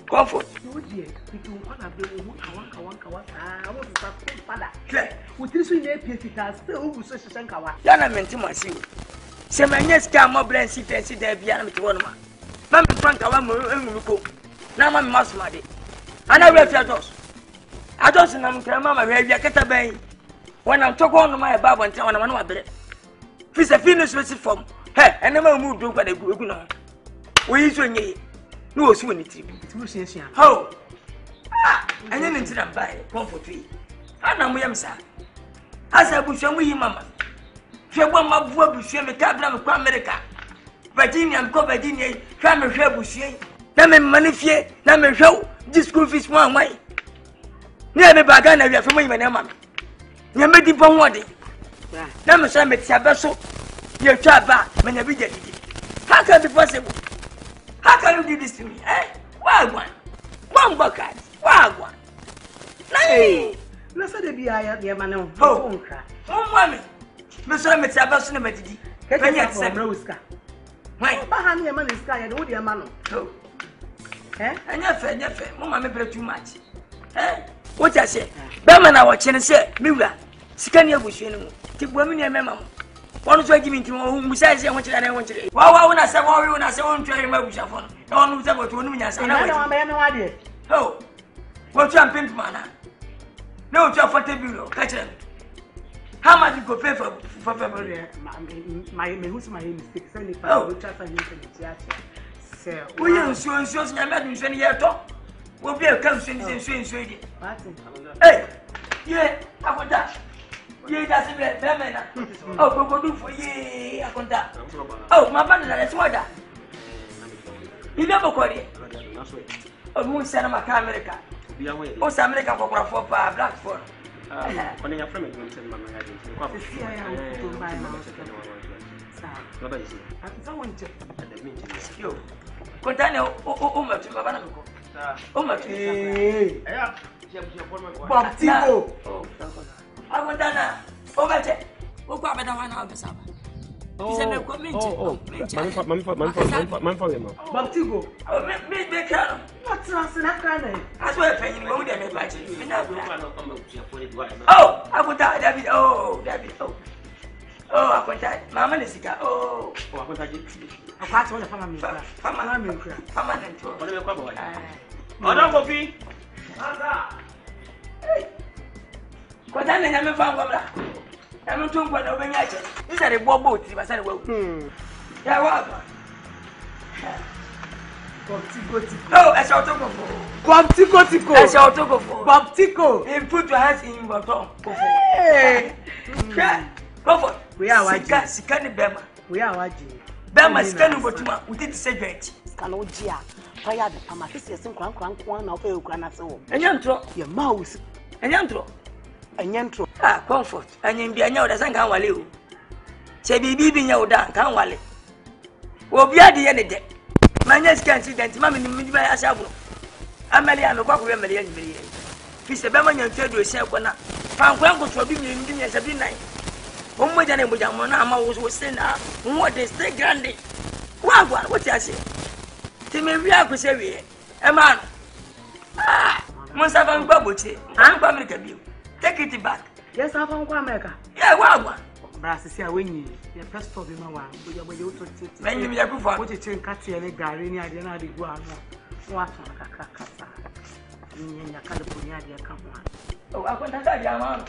Comfort. No dear, we do one of the one. I want to start father. Clear. With this in the PFT, still who says Sankawa. Yana meant to myself. Semanyes can more brand sit and sit there beyond to one man. Mammy Frank, I want now my mouse muddy. And I read your doors. I don't know, Mamma, where you get a bay. When I'm talking on my Bible and tell one of it. Fish a finish from. Hey, and never moved over the good. We usually no swing it. How? And then into them by comfort tree. And I'm William, sir. As I wish you, Mamma. She won my boy, she me cabin of America. Virginia and Virginia, Camera Shabushi. Namen Manifie, Namen Show, this school fish one way. Near the bagana, we are from women, Mamma. You're making for one day. Namen Summit Sabasso, your child back when you get it. How can it be possible? How can you do this to me, eh? Wild one. One bucket. Wild one. Nay! Let's say be I at the man. Oh, one woman. Mr. Metsabason, when you accept Roska. Why, behind your man is sky and all your man. Oh, eh? And your fair, Mamma, may too much. Eh? What I say? Berman, our chin say, Mula, Scania Bush, take women and mamma. One is giving to whom besides I want you and I want you. Well, when I say, when I say, I want to remember which I found. No one was able to win us. I know, no idea. Oh, what's your pimp manner? No, it's your bureau. Catch him. How much you could pay for February? My mistake. Oh, we are so and I'm not in your talk. We'll be a country in Sweden. Hey, yeah, I want that. Yeah, that's a bit feminine. Oh, what do for ye? I want that. Oh, my brother, that's what that. You never got it. Oh, who sent him a America? Oh, some America for black for. When you're from it, I want to. Continue, oh, to Babanaco. Oh, my Bob Tico. I want that. Oh, my dear. Oh, Papa, I want to have a summer. Oh, I would die, David. Oh, David. Oh, I would die. Mamma is sick. Oh, I would die. I can't want to I'm talking about over yet. Is that a boat? If I said, well, yeah, what? Oh, I shall talk of Bob Tico. I shall talk of Bob Tico. And put your hands in your tongue. Hey, go for we are watching. Sikani Bema. We are watching. Bema scanning what we did say great. Scanogia. Fire the Pamatis and Crank of Ukraine. And Yantro, your mouse. And Yantro. And Yantro. Ah, comfort. And in Biano doesn't come while you say, be being your down, can't wally. Well, be at the end of the day. My next can't Mammy, I shall. Amelia, no back with Amelia. Mr. Berman, you tell yourself, when I found Grandpa for being in as a big night. One more than a Mujamona was saying, what they stay grande. What I say? Timmy, we are say, a man. Ah, once I've been bubble tea, I'm going to make a take it back. Yes, I'm from America. Yeah, one. Brass here when you first told him one. You to take when you have what you think Cathy and Gary, I didn't go out. What in California, come on. Oh, I want to tell you,